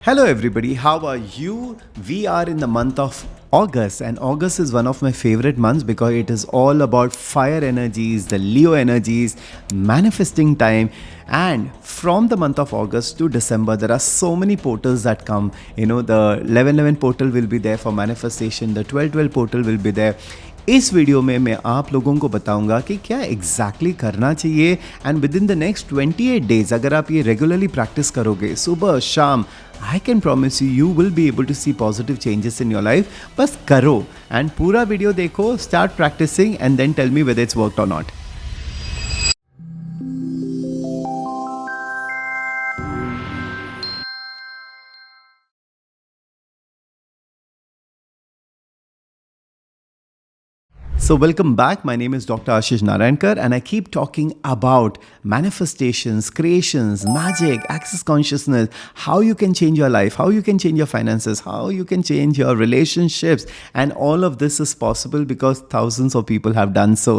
Hello, everybody. How are you? We are in the month of August, and August is one of my favorite months because it is all about fire energies, the Leo energies, manifesting time. And from the month of August to December, there are so many portals that come. The 11/11 portal will be there for manifestation, the 12/12 portal will be there. इस video में मैं आप लोगों को बताऊंगा कि क्या exactly करना चाहिए and within the next 28 days अगर आप ये रेगुलरली प्रैक्टिस करोगे सुबह शाम I can promise you will be able to see positive changes in your life. बस करो एंड पूरा वीडियो देखो, start practicing and then tell me whether it's worked or not. So welcome back. My name is Dr. Ashish Narayankar and I keep talking about manifestations, creations, magic, access consciousness, how you can change your life, how you can change your finances, how you can change your relationships, and all of this is possible because thousands of people have done so.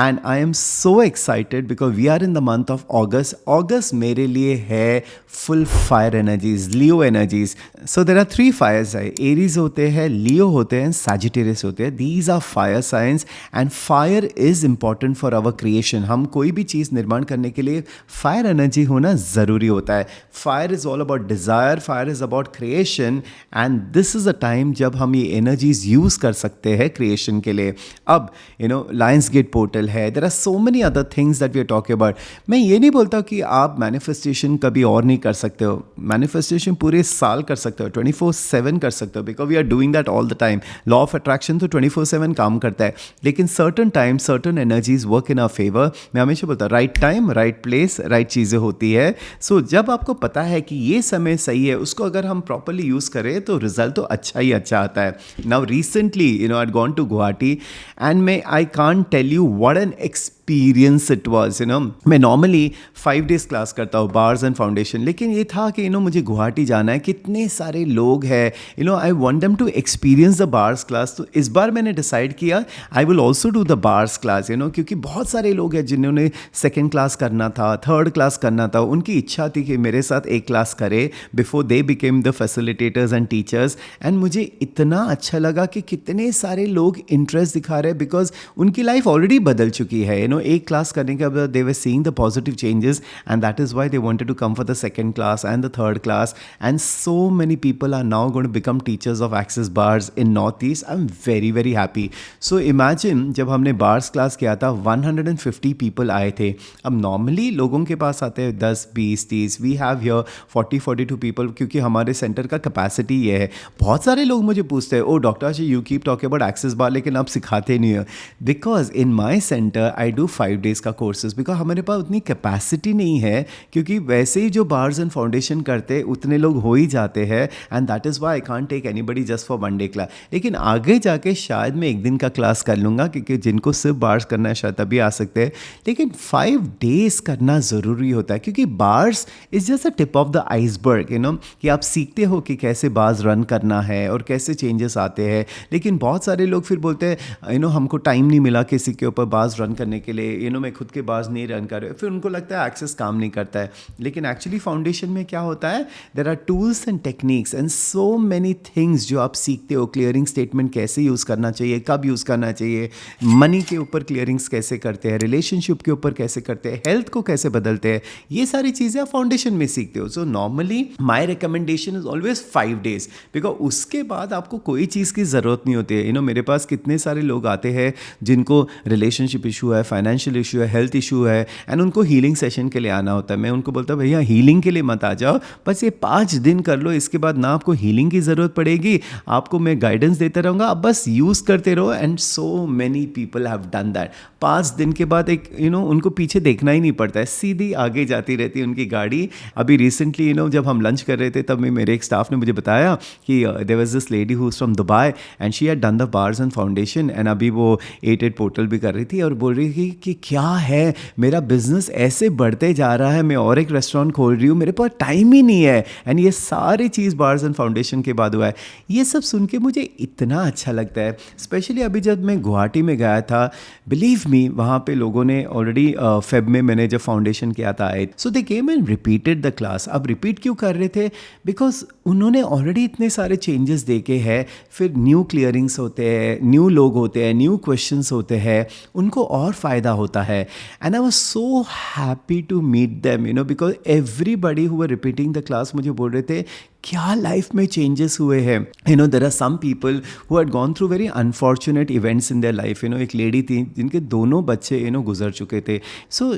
And I am so excited because we are in the month of August. August मेरे लिए है full fire energies, Leo energies. So there are three fires. Aries होते हैं, Leo होते हैं, Sagittarius होते हैं. These are fire signs. And fire is important for our creation. हम कोई भी चीज़ निर्माण करने के लिए फायर एनर्जी होना ज़रूरी होता है. Fire is all about desire, fire is about creation and this is a time जब हम ये एनर्जीज यूज़ कर सकते हैं क्रिएशन के लिए. अब लायंस गेट पोर्टल है, there are so many other things that we are talking about. मैं ये नहीं बोलता कि आप मैनिफेस्टेशन कभी और नहीं कर सकते हो. मैनिफेस्टेशन पूरे साल कर सकते हो, 24/7 कर सकते हो because we are doing that all the time. Law of attraction तो 24/7 काम करता है, लेकिन certain time certain energies work in our favour. मैं हमेशा बोलता हूँ right time right place right चीज़ें होती है. सो जब आपको पता है कि ये समय सही है, उसको अगर हम प्रॉपरली यूज़ करें तो रिजल्ट तो अच्छा ही अच्छा आता है. Now recently I had gone to Guwahati and मैं I can't tell you what an experience it was. मैं नॉर्मली 5 days क्लास करता हूँ बार्स एंड फाउंडेशन, लेकिन ये था कि मुझे गुवाहाटी जाना है, कितने सारे लोग हैं, I want them to experience the bars class. तो इस बार मैंने डिसाइड किया I will also do the bars class, क्योंकि बहुत सारे लोग हैं जिन्होंने सेकेंड क्लास करना था, थर्ड क्लास करना था. उनकी इच्छा थी कि मेरे साथ एक क्लास करे before they became the facilitators and teachers. And मुझे इतना अच्छा लगा कि कितने सारे लोग इंटरेस्ट दिखा रहे हैं बिकॉज उनकी लाइफ ऑलरेडी बदल चुकी है. एक क्लास करने के बाद they were seeing the positive changes and that is why they wanted to come for the second class and the third class. And so many people are now going to become teachers of Access Bars in North East. I am very very happy. So imagine जब हमने bars class किया था 150 people आए थे. अब normally लोगों के पास आते हैं 10, 20, 30. वी हैव हियर 40-42 पीपल क्योंकि हमारे सेंटर का कैपेसिटी ये है. बहुत सारे लोग मुझे पूछते हैं, oh doctor ji you keep talking about Access Bars लेकिन आप सिखाते नहीं हो. Because in my centre I do 5 days का कोर्सेज बिकॉज हमारे पास उतनी कैपेसिटी नहीं है, क्योंकि वैसे ही जो बार्स एंड फाउंडेशन करते उतने लोग हो ही जाते हैं and that is why I can't take anybody just for 1 day class. लेकिन आगे जाके शायद मैं एक दिन का क्लास कर लूँगा क्योंकि जिनको सिर्फ बार्स करना है शायद तभी आ सकते हैं. लेकिन 5 days करना ज़रूरी होता है क्योंकि bars is just a tip of the iceberg. कि आप सीखते हो कि कैसे बार्स रन करना है और कैसे चेंजेस आते हैं. लेकिन बहुत सारे लोग फिर बोलते हैं हमको टाइम नहीं मिला किसी के ऊपर बार्स रन करने के लिए, मैं खुद के बार्स नहीं रन कर रहे. फिर उनको लगता है एक्सेस काम नहीं करता है. लेकिन एक्चुअली फाउंडेशन में क्या होता है, there are tools and techniques and so many things जो आप सीखते हो. क्लियरिंग स्टेटमेंट कैसे यूज़ करना चाहिए, कब यूज़ करना चाहिए, मनी के ऊपर क्लियरिंग्स कैसे करते हैं, रिलेशनशिप के ऊपर कैसे करते हैं, हेल्थ को कैसे बदलते हैं, ये सारी चीज़ें आप फाउंडेशन में सीखते हो. So normally my recommendation is always 5 days because उसके बाद आपको कोई चीज़ की ज़रूरत नहीं होती है. मेरे पास कितने सारे लोग आते हैं जिनको रिलेशनशिप इशू है, फाइनेंशियल इशू है, हेल्थ इशू है एंड उनको हीलिंग सेशन के लिए आना होता है. मैं उनको बोलता हूँ भैया हीलिंग के लिए मत आ जाओ, बस ये 5 दिन कर लो, इसके बाद ना आपको हीलिंग की ज़रूरत पड़ेगी, आपको मैं गाइडेंस देता रहूँगा, आप बस यूज़ करते रहो. And so many people have done that. 5 दिन के बाद एक उनको पीछे देखना ही नहीं पड़ता है, सीधी आगे जाती रहती है उनकी गाड़ी. अभी रिसेंटली जब हम लंच कर रहे थे तब मेरे एक स्टाफ ने मुझे बताया कि there was this lady who is from Dubai and she had done the bars and foundation and अभी वो 8 पोर्टल भी कर रही थी और बोल रही थी कि क्या है मेरा बिजनेस ऐसे बढ़ते जा रहा है, मैं और एक रेस्टोरेंट खोल रही हूँ, मेरे पास टाइम ही नहीं है. एंड ये सारी चीज़ बार्स एंड फाउंडेशन के बाद हुआ है. ये सब सुन के मुझे इतना अच्छा लगता है. स्पेशली अभी जब मैं गुवाहाटी में गया था, बिलीव मी वहाँ पे लोगों ने ऑलरेडी फेब में मैंने जब फाउंडेशन किया था आए, so they came and repeated the class. अब रिपीट क्यों कर रहे थे, बिकॉज उन्होंने ऑलरेडी इतने सारे चेंजेस देखे हैं, फिर न्यू क्लियरिंग्स होते हैं, न्यू लोग होते हैं, न्यू क्वेश्चंस होते हैं, उनको और फ़ायदा होता है. And I was so happy to meet them, because everybody who were repeating the class मुझे बोल रहे थे क्या लाइफ में चेंजेस हुए हैं. There are some people who had gone through very unfortunate events in their life. एक lady थी जिनके दोनों बच्चे गुजर चुके थे. सो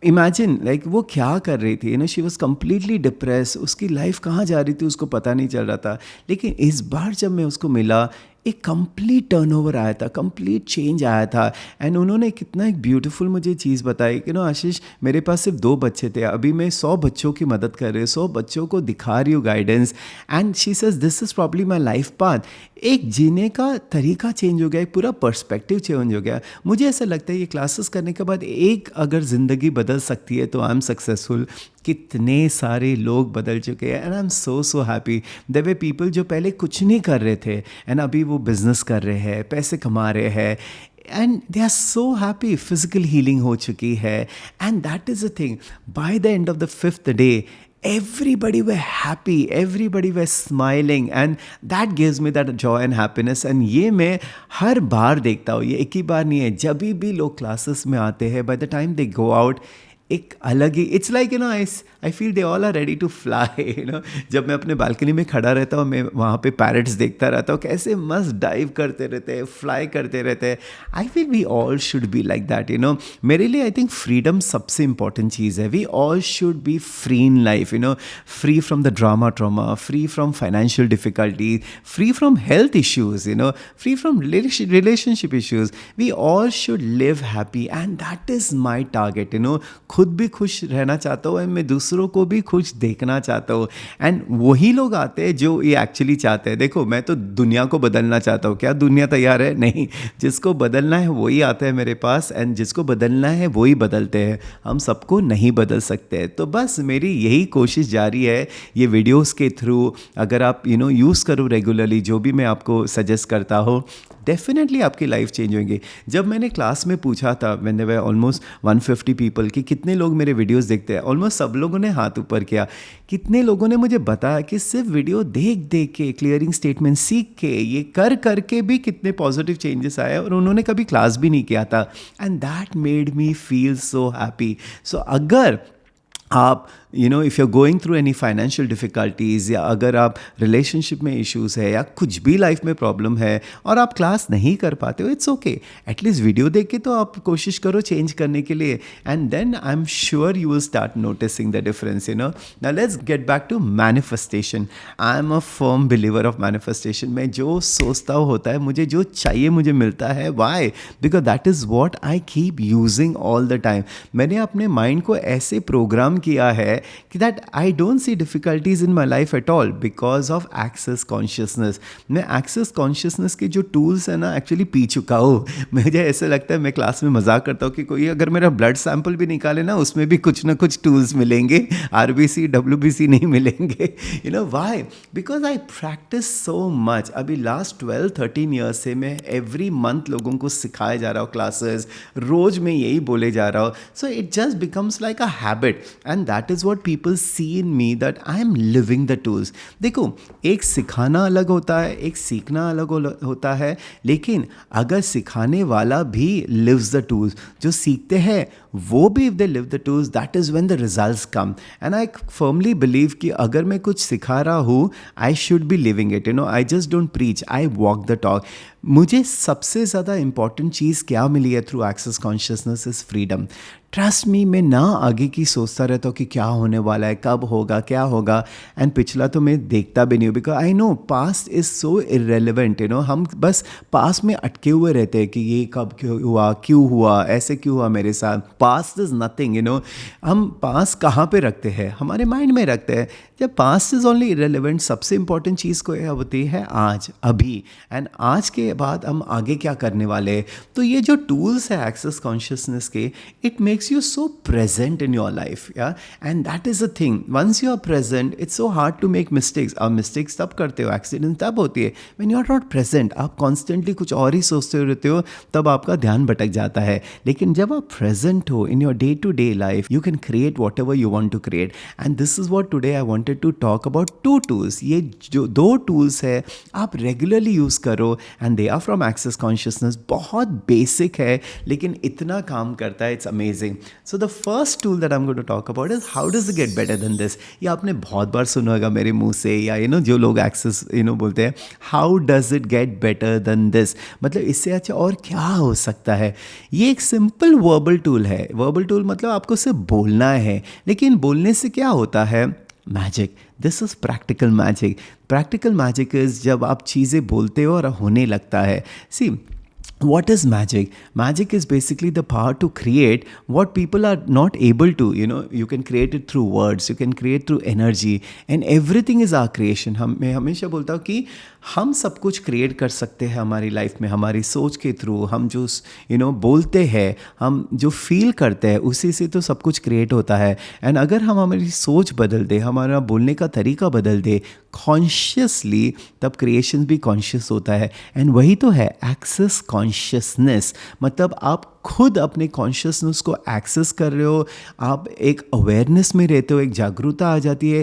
इमेजिन लाइक वो क्या कर रही थी, शी वॉज कम्प्लीटली डिप्रेस. उसकी लाइफ कहाँ जा रही थी उसको पता नहीं चल रहा था. लेकिन इस बार जब मैं उसको मिला, एक कंप्लीट टर्नओवर आया था, कंप्लीट चेंज आया था. एंड उन्होंने कितना एक ब्यूटीफुल मुझे चीज़ बताई कि आशीष, मेरे पास सिर्फ 2 बच्चे थे, अभी मैं 100 बच्चों की मदद कर रही हूँ, 100 बच्चों को दिखा रही हूँ guidance. And she says this is probably my life path. एक जीने का तरीका चेंज हो गया, एक पूरा पर्सपेक्टिव चेंज हो गया. मुझे ऐसा लगता है ये क्लासेस करने के बाद एक अगर ज़िंदगी बदल सकती है तो आई एम सक्सेसफुल. कितने सारे लोग बदल चुके हैं and I am so happy. Their way people जो पहले कुछ नहीं कर रहे थे एंड अभी वो बिजनेस कर रहे हैं, पैसे कमा रहे हैं, and they are so happy. Physical healing हो चुकी है. And that is a thing, by the end of the 5th day everybody were happy, everybody were smiling, and that gives me that joy and happiness. And ये मैं हर बार देखता हूँ, ये एक ही बार नहीं है. जब भी लोग क्लासेस में आते हैं, by the time they go out, एक अलग ही, it's like I feel they all are ready to fly. जब मैं अपने बालकनी में खड़ा रहता हूँ, मैं वहाँ पे पैरट्स देखता रहता हूँ कैसे मस्त डाइव करते रहते हैं, फ्लाई करते रहते हैं. I feel we all should be like that. मेरे लिए आई थिंक फ्रीडम सबसे इंपॉर्टेंट चीज़ है. We all should be free in life, free from the drama trauma, free from financial difficulties, free from health issues, free from relationship issues. We all should live happy and that is my target. खुद भी खुश रहना चाहता हूँ, मैं दूसरों को भी खुश देखना चाहता हूँ. एंड वही लोग आते हैं जो ये एक्चुअली चाहते हैं. देखो, मैं तो दुनिया को बदलना चाहता हूँ, क्या दुनिया तैयार है? नहीं. जिसको बदलना है वही आता है मेरे पास, एंड जिसको बदलना है वही बदलते हैं. हम सबको नहीं बदल सकते. तो बस मेरी यही कोशिश जारी है ये वीडियोस के थ्रू. अगर आप यूज़ करो रेगुलरली जो भी मैं आपको सजेस्ट करता हूँ, डेफिनेटली आपकी लाइफ चेंज होंगी. जब मैंने क्लास में पूछा था, when there were almost 150 people, कि कितने लोग मेरे वीडियोस देखते हैं, ऑलमोस्ट सब लोगों ने हाथ ऊपर किया. कितने लोगों ने मुझे बताया कि सिर्फ वीडियो देख देख के, क्लियरिंग स्टेटमेंट सीख के, ये कर करके भी कितने पॉजिटिव चेंजेस आए, और उन्होंने कभी क्लास भी नहीं किया था. And that made me feel so happy. So अगर आप if you are going through any financial difficulties, या अगर आप रिलेशनशिप में इश्यूज़ है, या कुछ भी लाइफ में प्रॉब्लम है और आप क्लास नहीं कर पाते हो, इट्स ओके. एटलीस्ट वीडियो देख के तो आप कोशिश करो चेंज करने के लिए, and then I am sure you will start noticing the difference. Now let's get back to manifestation. I am a firm believer of manifestation. मैं जो सोचता हूँ होता है, मुझे जो चाहिए मुझे मिलता है. Why? Because that is what I keep using all the time. मैंने अपने माइंड को ऐसे प्रोग्राम किया है कि that I don't see difficulties in my life at all because of Access Consciousness. मैं एक्सेस कॉन्शियसनेस के जो टूल्स हैं ना, एक्चुअली पी चुका हूँ. मुझे ऐसा लगता है, मैं क्लास में मजाक करता हूँ कि कोई अगर मेरा ब्लड सैंपल भी निकाले ना, उसमें भी कुछ ना कुछ टूल्स मिलेंगे, RBC WBC नहीं मिलेंगे. Why? Because I practise so much. अभी लास्ट 12-13 ईयर्स से मैं एवरी मंथ लोगों को सिखाया जा रहा हूँ क्लासेस, रोज मैं यही बोले जा रहा हूँ. So it just becomes like a habit, and that is what people see in me, that I am living the tools. देखो, एक सिखाना अलग होता है, एक सीखना अलग होता है, लेकिन अगर सिखाने वाला भी lives the tools, जो सीखते हैं वो भी if they live the tools, that is when the results come. And I firmly believe कि अगर मैं कुछ सिखा रहा हूँ, I should be living it. I just don't preach, I walk the talk. मुझे सबसे ज़्यादा इम्पॉर्टेंट चीज़ क्या मिली है through Access Consciousness is freedom. Trust me, मैं ना आगे की सोचता रहता हूँ कि क्या होने वाला है, कब होगा, क्या होगा, एंड पिछला तो मैं देखता भी नहीं हूँ. Because I know past is so irrelevant. हम बस पास्ट में अटके हुए रहते हैं कि ये कब क्यों हुआ, ऐसे क्यों हुआ मेरे साथ. Past is nothing. हम पास्ट कहाँ पे रखते हैं? हमारे माइंड में रखते हैं. जब पास्ट इज़ ओनली इरेलीवेंट, सबसे इंपॉर्टेंट चीज़ को होती है आज, अभी. एंड आज के बाद हम आगे क्या करने वाले हैं। तो ये जो टूल्स है एक्सेस कॉन्शियसनेस के, it makes you so present in your life, या and that is a thing, once you are present it's so hard to make mistakes. आप मिस्टेक्स तब करते हो, एक्सीडेंट तब होती है when you are not present. आप कॉन्स्टेंटली कुछ और ही सोचते रहते हो, तब आपका ध्यान भटक जाता है। लेकिन जब आप प्रेजेंट हो in your day to day life, you can create whatever you want to create. And this is what today I wanted to talk about two tools. ये जो दो टूल्स है आप रेगुलरली यूज़ करो, and they are from Access Consciousness. बहुत basic है लेकिन इतना काम करता है, it's amazing. So the first tool that I am going to talk about is how does it get better than this. ये आपने बहुत बार सुना होगा मेरे मुंह से, या जो लोग एक्सेस बोलते हैं, how does it get better than this, मतलब इससे अच्छा और क्या हो सकता है। ये एक सिंपल वर्बल टूल है। वर्बल टूल मतलब आपको सिर्फ बोलना है, लेकिन बोलने से क्या होता है, magic. This is practical magic. Practical magic is जब आप चीज़ें बोलते हो और होने लगता है। सी, what is magic? Magic is basically the power to create what people are not able to. You can create it through words, you can create through energy, and everything is our creation. मैं हमेशा बोलता हूँ कि हम सब कुछ create कर सकते हैं हमारी लाइफ में, हमारी सोच के थ्रू। हम जो बोलते हैं, हम जो फील करते हैं, उसी से तो सब कुछ क्रिएट होता है। एंड अगर हम हमारी सोच बदल दे, हमारा बोलने का तरीका बदल दे कॉन्शियसली, तब क्रिएशन भी कॉन्शियस होता है। एंड वही तो है एक्सेस कॉन्शियसनेस, मतलब आप खुद अपने कॉन्शियसनेस को एक्सेस कर रहे हो, आप एक अवेयरनेस में रहते हो, एक जागरूकता आ जाती है।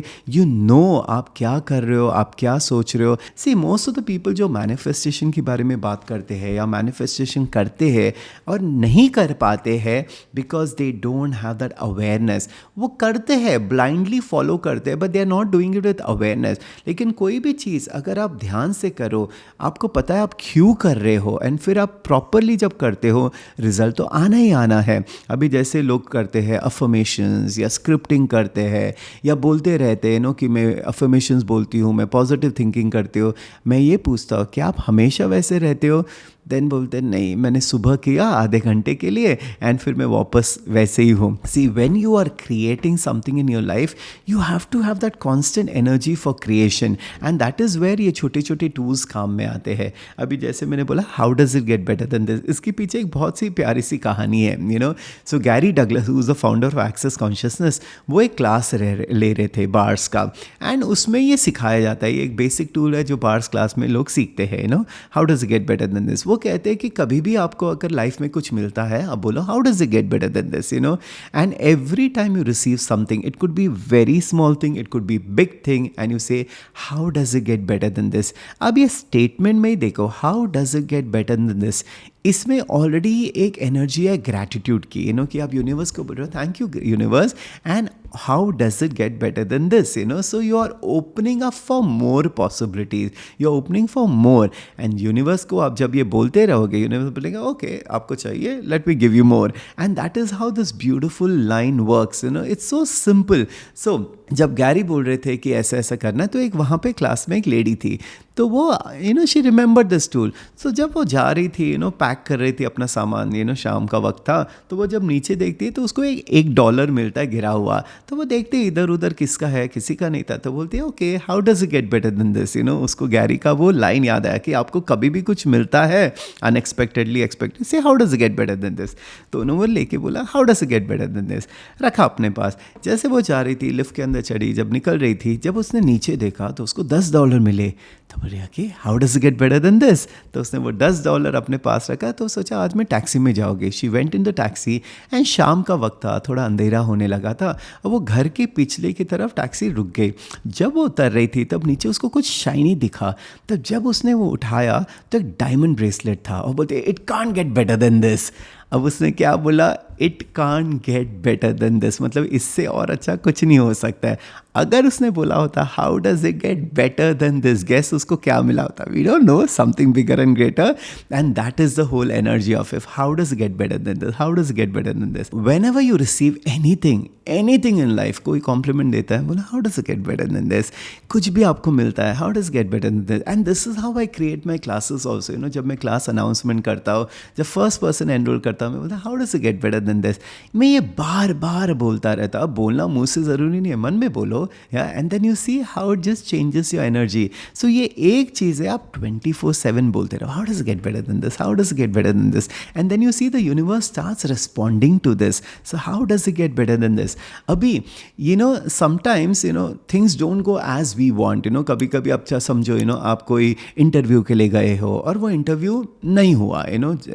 आप क्या कर रहे हो, आप क्या सोच रहे हो। सी, मोस्ट ऑफ द पीपल जो मैनिफेस्टेशन के बारे में बात करते हैं या मैनिफेस्टेशन करते हैं और नहीं कर पाते हैं because they don't have that awareness. वो करते हैं, ब्लाइंडली फॉलो करते हैं, but they are not doing it with awareness. लेकिन कोई भी चीज़ अगर आप ध्यान से करो, आपको पता है आप क्यों कर रहे हो, एंड फिर आप प्रॉपरली जब करते हो, रिजल्ट तो आना ही आना है। अभी जैसे लोग करते हैं अफर्मेशंस या स्क्रिप्टिंग करते हैं या बोलते रहते हैं कि मैं अफर्मेशंस बोलती हूँ, मैं पॉजिटिव थिंकिंग करती हूँ। मैं ये पूछता हूँ, क्या आप हमेशा वैसे रहते हो? देन बोलते नहीं, मैंने सुबह किया आधे घंटे के लिए एंड फिर मैं वापस वैसे ही हूँ। See, when you are creating something in your life, you have to have that constant energy for creation, and that is where ये छोटे छोटे टूल्स काम में आते हैं। अभी जैसे मैंने बोला how does it get better than this, इसके पीछे एक बहुत सी प्यारी सी कहानी है। So Gary Douglas, who is the founder of Access Consciousness, वो एक क्लास ले रहे थे बार्स का, एंड उसमें ये सिखाया जाता है। ये एक बेसिक टूल है जो बार्स क्लास में लोग सीखते हैं। How does it get better than this. वो कहते हैं कि कभी भी आपको अगर लाइफ में कुछ मिलता है, आप बोलो how does it get better than this, and every time you receive something, it could be very small thing, it could be big thing, and you say how does it get better than this. अब ये statement में ही देखो, how does it get better than this, इसमें already एक energy है gratitude की, कि आप यूनिवर्स को बोल रहे हो thank you universe, and how does it get better than this, so you are opening up for more possibilities, you are opening for more, and universe को आप जब ये बोलते रहोगे, universe बोलेगा okay आपको चाहिए, let me give you more, and that is how this beautiful line works, it's so simple. So जब गैरी बोल रहे थे कि ऐसा ऐसा करना, तो एक वहाँ पे क्लास में एक लेडी थी, तो वो शी रिमेंबर दिस टूल। सो जब वो जा रही थी पैक कर रही थी अपना सामान, शाम का वक्त था, तो वो जब नीचे देखती है तो उसको एक $1 मिलता है गिरा हुआ। तो वो देखते इधर उधर किसका है, किसी का नहीं था, तो बोलती है okay how does it get better than this. उसको गैरी का वो लाइन याद आया कि आपको कभी भी कुछ मिलता है अनएक्सपेक्टेडली, एक्सपेक्टेड से how does it get better than this. तो उन्होंने वो लेके बोला how does it get better than this, रखा अपने पास। जैसे वो जा रही थी लिफ्ट के अंदर चढ़ी, जब निकल रही थी, जब उसने नीचे देखा तो उसको $10 मिले, तो बोले कि how does it get better than this. तो उसने वो $10 अपने पास रखा, तो सोचा आज मैं टैक्सी में जाओगे। She went in the taxi and शाम का वक्त था, थोड़ा अंधेरा होने लगा था, और वो घर के पिछले की तरफ टैक्सी रुक गई। जब वो उतर रही थी तब नीचे उसको कुछ शाइनी दिखा, तब जब उसने वो उठाया तो एक डायमंड ब्रेसलेट था, और बोलते it can't get better than this. अब उसने क्या बोला, it can't get better than this, मतलब इससे और अच्छा कुछ नहीं हो सकता है। अगर उसने बोला होता how does it get better than this, guess उसको क्या मिला होता, we don't know, something bigger and greater, and that is the whole energy of it. How does it get better than this, how does it get better than this. Whenever you receive anything in life, कोई compliment देता है, बोला how does it get better than this. कुछ भी आपको मिलता है, how does get better than this. And this is how I create my classes also. जब मैं क्लास अनाउंसमेंट करता हूँ, जब फर्स्ट पर्सन एनरोल करता हूँ, मैं बोलता how does it get better than than this. मैं ये बार बार बोलता रहता। अब बोलना मुंह से ज़रूरी नहीं है, मन में बोलो या, and then you see how it just changes your energy. So ये एक चीज़ है, आप 24/7 बोलते रहो, how does it get better than this, how does it get better than this, and then you see the universe starts responding to this. So how does it get better than this. अभी sometimes things don't go as we want. कभी कभी आप समझो आप कोई interview के लिए गए हो और वो इंटरव्यू नहीं हुआ,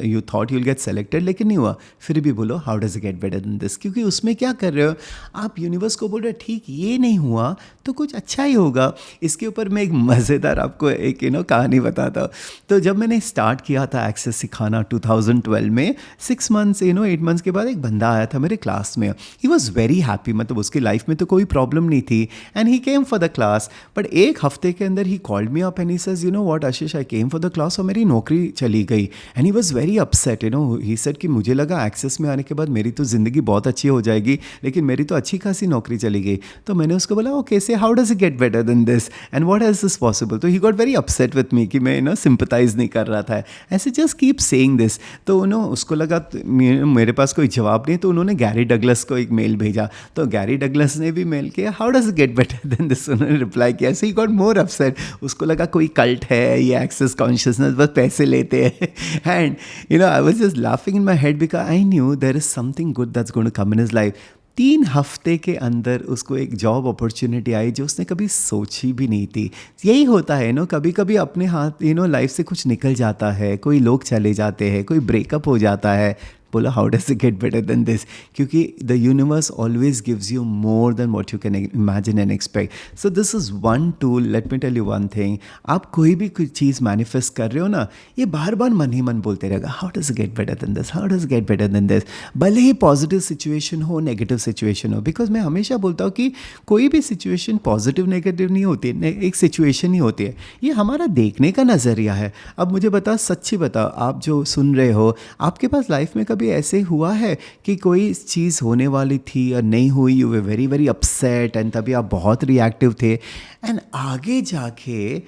you thought you'll get selected लेकिन नहीं हुआ, फिर भी बोलो how does it get better than this, क्योंकि उसमें क्या कर रहे हो आप, यूनिवर्स को बोल रहे हो ठीक ये नहीं हुआ तो कुछ अच्छा ही होगा। इसके ऊपर मैं एक मज़ेदार आपको एक कहानी बताता हूँ। तो जब मैंने स्टार्ट किया था एक्सेस सिखाना 2012 में, 6 मंथ्स 8 मंथ्स के बाद एक बंदा आया था मेरे क्लास में। ही वॉज वेरी हैप्पी, मतलब उसकी लाइफ में तो कोई प्रॉब्लम नहीं थी, and he came for the class. But एक हफ्ते के अंदर he called me up and he says you know what Ashish, I came for the class और मेरी नौकरी चली गई। And he was very upset. He said कि मुझे लगा एक्सेस में आने के बाद मेरी तो ज़िंदगी बहुत अच्छी हो जाएगी, लेकिन मेरी तो अच्छी खासी नौकरी चली गई। तो मैंने उसको बोला okay say how does it get better than this and what is this possible. तो he got very upset with me कि मैं सिंपथाइज नहीं कर रहा था, ऐसे जस्ट कीप सेइंग दिस। तो उसको लगा मेरे पास कोई जवाब नहीं, तो उन्होंने गैरी डगलस को एक मेल भेजा। तो गैरी डगलस ने भी मेल किया how does it get better than this, उन्होंने रिप्लाई किया। सो ही गॉट मोर अपसेट। उसको लगा कोई कल्ट है, ये एक्सेस कॉन्शियसनेस बस पैसे लेते हैं। And I was just laughing in my head because I knew there is something good that's going to come in his life. 3 हफ्ते के अंदर उसको एक जॉब अपॉर्चुनिटी आई जो उसने कभी सोची भी नहीं थी। यही होता है कभी कभी अपने हाथ लाइफ से कुछ निकल जाता है, कोई लोग चले जाते हैं, कोई ब्रेकअप हो जाता है, बोला how does it get better than this, क्योंकि the universe always gives you more than what you can imagine and expect. So this is one tool. Let me tell you one thing, आप कोई भी कोई चीज़ manifest कर रहे हो ना, ये बार बार मन ही मन बोलते रहेगा how does it get better than this, how does it get better than this, भले ही पॉजिटिव सिचुएशन हो नेगेटिव सिचुएशन हो। बिकॉज मैं हमेशा बोलता हूँ कि कोई भी सिचुएशन पॉजिटिव नेगेटिव नहीं होती, एक सिचुएशन ही होती है, ये हमारा देखने का नज़रिया है। अब मुझे बताओ, सच्ची बताओ, आप जो सुन रहे हो, आपके पास लाइफ में कभी ऐसे हुआ है कि कोई चीज़ होने वाली थी और नहीं हुई, you way very very upset and तभी आप बहुत रिएक्टिव थे, एंड आगे जाके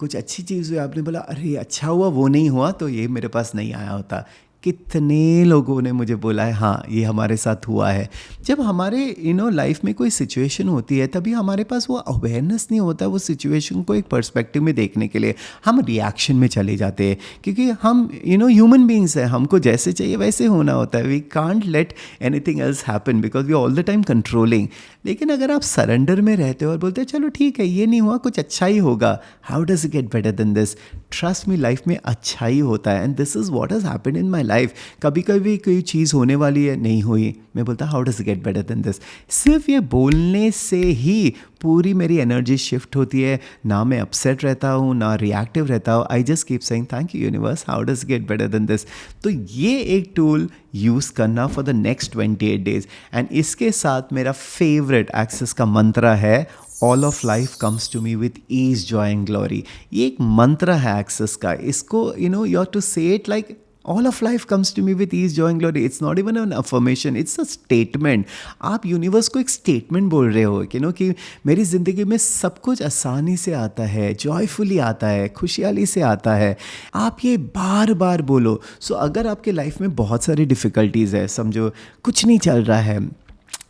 कुछ अच्छी चीज़ हुई, आपने बोला अरे अच्छा हुआ वो नहीं हुआ तो ये मेरे पास नहीं आया होता। कितने लोगों ने मुझे बोला है हाँ ये हमारे साथ हुआ है। जब हमारे लाइफ में कोई सिचुएशन होती है तभी हमारे पास वो अवेयरनेस नहीं होता वो सिचुएशन को एक पर्सपेक्टिव में देखने के लिए, हम रिएक्शन में चले जाते हैं, क्योंकि हम ह्यूमन बींग्स हैं, हमको जैसे चाहिए वैसे होना होता है। We can't let anything else happen because we all the time controlling. लेकिन अगर आप सरेंडर में रहते हो और बोलते हो चलो ठीक है ये नहीं हुआ कुछ अच्छा ही होगा, how does it get better than this, trust me life में अच्छा ही होता है। And this is what has happened in my life. कभी कभी कोई चीज़ होने वाली है नहीं हुई, मैं बोलता how does it get better than this. सिर्फ ये बोलने से ही पूरी मेरी एनर्जी शिफ्ट होती है, ना मैं अपसेट रहता हूँ ना रिएक्टिव रहता हूँ। I just keep saying thank you universe, how does get better than this. तो ये एक टूल यूज़ करना for the next 28 days. And इसके साथ मेरा फेवरेट एक्सेस का मंत्र है all of life comes to me with ease joy and glory. ये एक मंत्र है एक्सेस का, इसको you have to say it like all of life comes to me with ease, joy and glory. It's not even an affirmation, it's a statement. आप universe को एक statement बोल रहे हो कि मेरी ज़िंदगी में सब कुछ आसानी से आता है, जॉयफुली आता है, खुशहाली से आता है। आप ये बार बार बोलो। सो अगर आपके लाइफ में बहुत सारी डिफ़िकल्टीज़ है, समझो कुछ नहीं चल रहा है,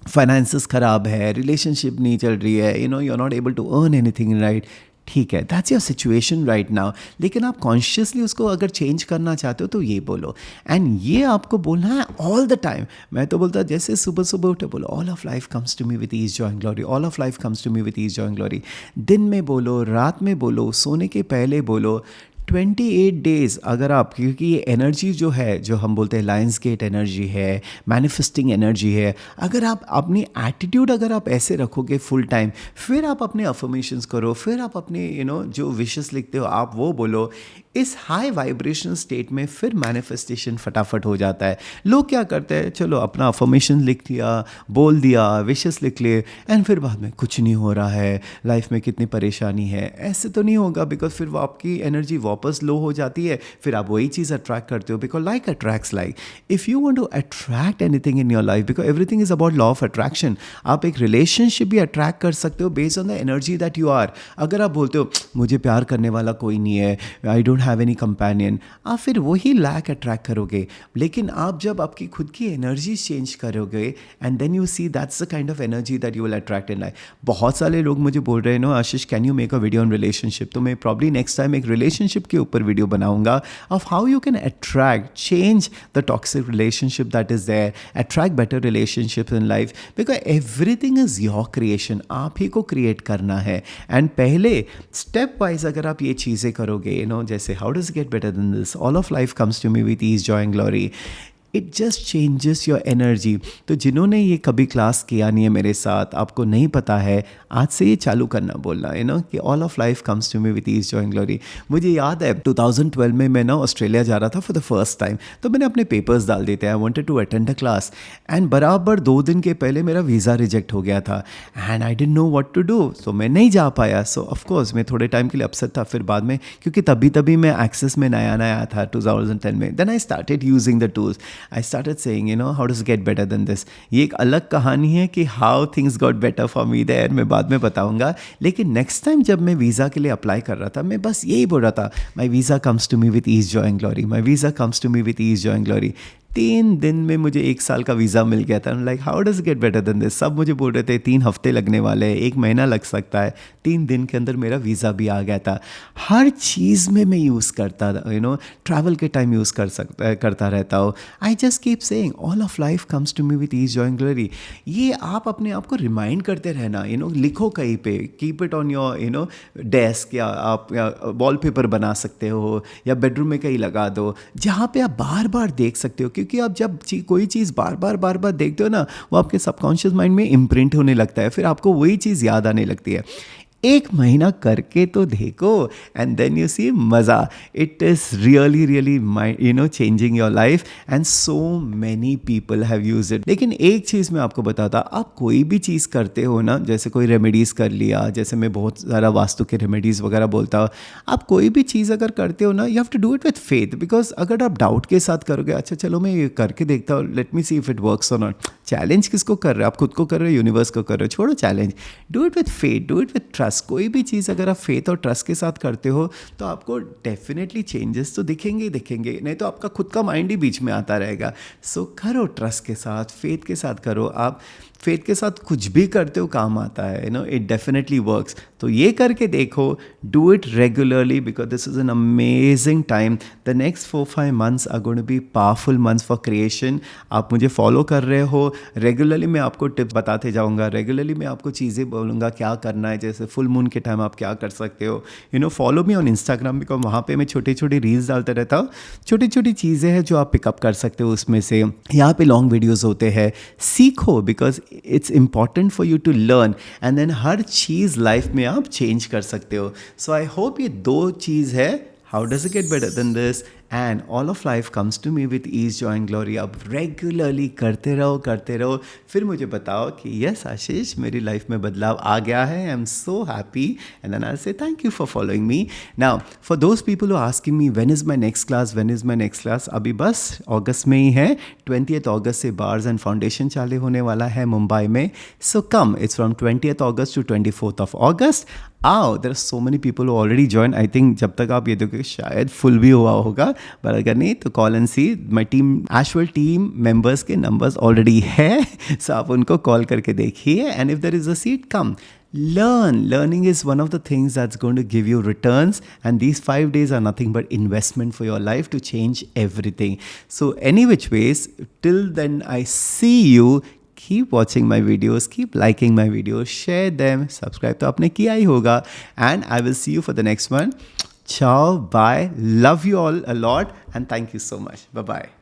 फाइनेंसेस ख़राब है, रिलेशनशिप नहीं चल रही है, you are not able to earn anything right, ठीक है, that's your situation right now. लेकिन आप कॉन्शियसली उसको अगर चेंज करना चाहते हो तो ये बोलो, एंड ये आपको बोलना है ऑल द टाइम। मैं तो बोलता जैसे सुबह सुबह उठे बोलो all of life comes to me with ease joy and glory, all of life comes to me with ease joy and glory. दिन में बोलो, रात में बोलो, सोने के पहले बोलो। 28 डेज़ अगर आप, क्योंकि ये एनर्जी जो है, जो हम बोलते हैं लायंस गेट एनर्जी है, मैनिफेस्टिंग एनर्जी है, अगर आप अपनी एटीट्यूड अगर आप ऐसे रखोगे फुल टाइम, फिर आप अपने अफर्मेशंस करो, फिर आप अपने जो विशेस लिखते हो आप वो बोलो, इस हाई वाइब्रेशनल स्टेट में फिर मैनिफेस्टेशन फटाफट हो जाता है। लोग क्या करते हैं, चलो अपना अफर्मेशन लिख लिया, बोल दिया, विशेस लिख लिए, एंड फिर बाद में कुछ नहीं हो रहा है, लाइफ में कितनी परेशानी है। ऐसे तो नहीं होगा, बिकॉज फिर वो आपकी एनर्जी वापस लो हो जाती है, फिर आप वही चीज़ अट्रैक्ट करते हो, because like attracts like. If you want to attract anything in your life, because everything is about law of attraction. आप एक रिलेशनशिप भी अट्रैक्ट कर सकते हो based on the energy that you are. अगर आप बोलते हो मुझे प्यार करने वाला कोई नहीं है, I don't have any companion, आप फिर वही लैक अट्रैक्ट करोगे. लेकिन आप जब आपकी खुद की एनर्जी चेंज करोगे and then you see that's the kind of energy that you will attract in life. बहुत सारे लोग मुझे बोल रहे हैं no Ashish can you make a video on relationship. तो मैं प्रॉब्ली नेक्स्ट टाइम एक रिलेशनशिप के ऊपर वीडियो बनाऊंगा of how you can attract change the toxic relationship that is there, attract better relationships in life, because everything is your creation. आप ही को create करना है. एंड पहले स्टेप वाइज अगर आप ये चीज़ें करोगे, यू नो, जैसे how does get better than this, all of life comes to me with ease joy and glory, it just changes your energy. तो जिन्होंने ये कभी क्लास किया नहीं है मेरे साथ, आपको नहीं पता है, आज से ये चालू करना बोलना, यू नो, कि all of life comes to me with ease joy and glory. मुझे याद है 2012 में मैं ना ऑस्ट्रेलिया जा रहा था फॉर द फर्स्ट टाइम. तो मैंने अपने पेपर्स डाल दिए थे, I wanted to attend a class, and बराबर 2 दिन के पहले मेरा वीज़ा रिजेक्ट हो गया था and I didn't know what to do. So मैं नहीं जा पाया. सो ऑफकोर्स मैं थोड़े टाइम के लिए अपसेट था. फिर बाद में, क्योंकि तभी मैं एक्सेस में नया आया था 2010 में, then I started using the tools. I started saying, you know, how does it get better than this? ये एक अलग कहानी है कि how things got better for me there, मैं बाद में बताऊंगा. लेकिन नेक्स्ट टाइम जब मैं वीज़ा के लिए अप्लाई कर रहा था, मैं बस यही बोल रहा था, my visa comes to me with ease, joy and glory, my visa comes to me with ease, joy and glory. 3 दिन में मुझे 1 साल का वीज़ा मिल गया था. Like how does get better than this. सब मुझे बोल रहे थे 3 हफ्ते लगने वाले हैं, 1 महीना लग सकता है. 3 दिन के अंदर मेरा वीज़ा भी आ गया था. हर चीज़ में मैं यूज़ करता, यू नो, ट्रैवल के टाइम यूज़ करता रहता हूँ. I just keep saying all of life comes to me with ease joy and glory. ये आप अपने आप को रिमाइंड करते रहना, यू नो, लिखो कहीं पे, keep it on your, you know, desk, या आप वॉलपेपर बना सकते हो, या बेडरूम में कहीं लगा दो, जहाँ पे आप बार बार देख सकते हो. क्योंकि आप जब कोई चीज़ बार बार देखते हो ना, वो आपके सबकॉन्शियस माइंड में इम्प्रिंट होने लगता है, फिर आपको वही चीज़ याद आने लगती है. 1 महीना करके तो देखो एंड देन यू सी मज़ा. It is really mind, you know, changing your life and so many people have use it. लेकिन एक चीज़ मैं आपको बताता, आप कोई भी चीज़ करते हो ना, जैसे कोई रेमेडीज़ कर लिया, जैसे मैं बहुत सारा वास्तु के रेमेडीज़ वगैरह बोलता हूँ, आप कोई भी चीज़ अगर करते हो ना, you have to do it with faith. Because अगर आप डाउट के साथ करोगे, अच्छा चलो मैं ये करके देखता हूँ, let me see if it works और नॉट. चैलेंज किसको कर रहे हो? आप खुद को कर रहे हो, यूनिवर्स को कर रहे हो? छोड़ो challenge, do it with faith, do it with trust. कोई भी चीज़ अगर आप फेथ और ट्रस्ट के साथ करते हो तो आपको डेफिनेटली चेंजेस तो दिखेंगे ही दिखेंगे, नहीं तो आपका खुद का माइंड ही बीच में आता रहेगा. सो करो ट्रस्ट के साथ, फेथ के साथ करो. आप फेथ के साथ कुछ भी करते हो काम आता है, you know, it definitely works. तो ये करके देखो, do it regularly because this is an amazing time. The next 4-5 months are going to be powerful months for creation. आप मुझे फॉलो कर रहे हो, रेगुलरली मैं आपको टिप्स बताते जाऊँगा, रेगुलरली मैं आपको चीज़ें बोलूँगा क्या करना है. जैसे फुल मून के टाइम आप क्या कर सकते हो, you know, follow me on Instagram because वहाँ पे मैं छोटी छोटी रील्स डालते रहता हूँ. छोटी छोटी चीज़ें हैं जो आप पिकअप कर सकते हो उसमें से. यहाँ पे लॉन्ग वीडियोज़ होते हैं, सीखो because it's important for you to learn and then हर चीज़ लाइफ में आप चेंज कर सकते हो. सो आई होप ये 2 चीज़ है, how does it get better than this and all of life comes to me with ease joy and glory. आप रेगुलरली करते रहो, फिर मुझे बताओ कि यस आशीष, मेरी लाइफ में बदलाव आ गया है, I am so happy and then I say thank you for following me. Now for those people who asking me when is my next class, अभी बस अगस्त में ही है. 20th अगस्त से बार्स एंड फाउंडेशन चालू होने वाला है मुंबई में. So come, it's from 20th August to 24th of August. आओ, there are so many people who already join. I think जब तक आप ये देखोगे शायद फुल भी हुआ होगा, पर अगर नहीं तो call and see. My team, as well team members के नंबर्स ऑलरेडी है, सो आप उनको कॉल करके देखिए. And if there is a seat, come. Learning is one of the things that's going to give you returns, and these 5 days are nothing but investment for your life to change everything. So any which ways, till then I see you. Keep watching my videos, keep liking my videos, share them, subscribe तो आपने किया ही होगा, and I will see you for the next one. Ciao, bye, love you all a lot and thank you so much. Bye bye.